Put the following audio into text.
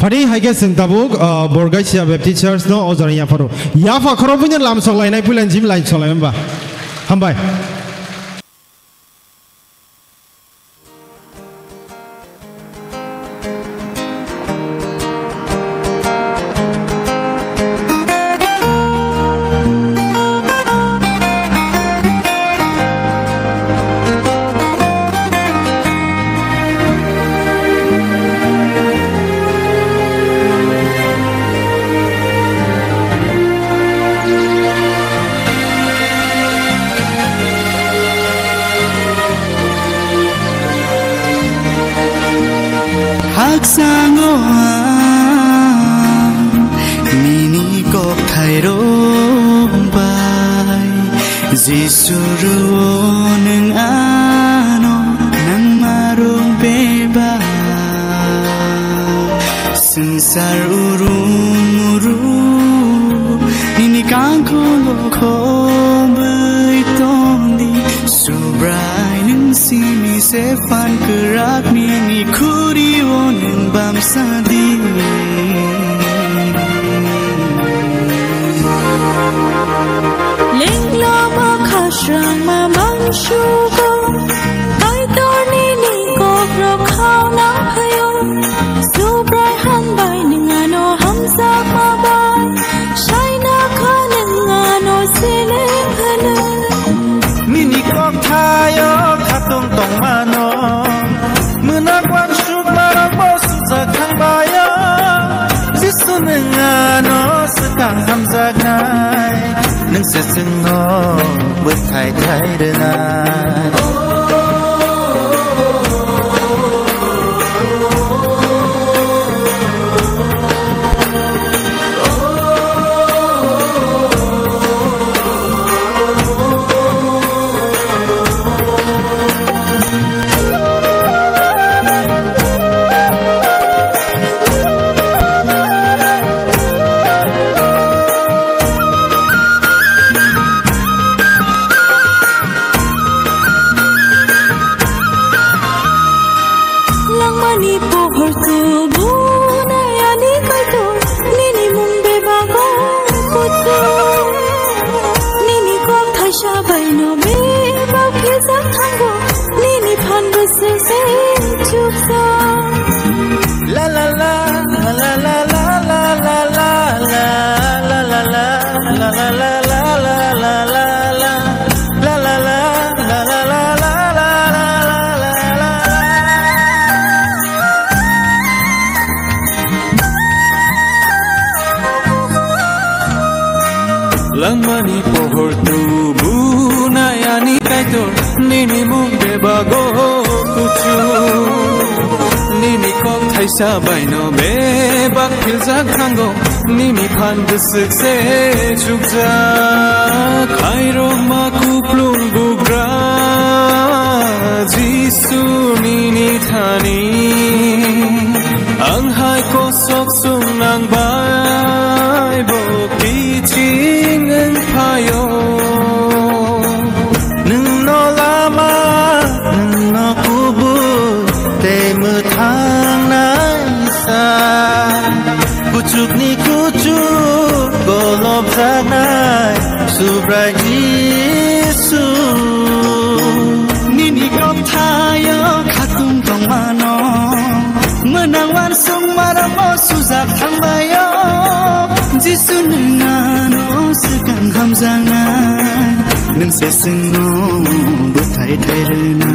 Hari haige singtabuk Borgasia Baptist Church no ozari yafaru. Yafa khorobunya lam soklai nai pulen jim lai soklai mba. Hambai. Langmani pohor tubu nayani kaitor nini mumbe bago kuchu nini kok thaisa baino be bak philja khango nini phan busuk se chukja khairo ma kuplung bugra jisu nini thani ang hai ko sok sung nang bai bo ki ching ang phayo nung no lama nung no kubu te mu thang nai sa kuchuk ni kuchuk golob zanai subra jisu nini kop thayo khatung tong mano menang wan sung maramo suzak thang bayo jisu nungano segang hamzanga nung se sung no buthai thai rena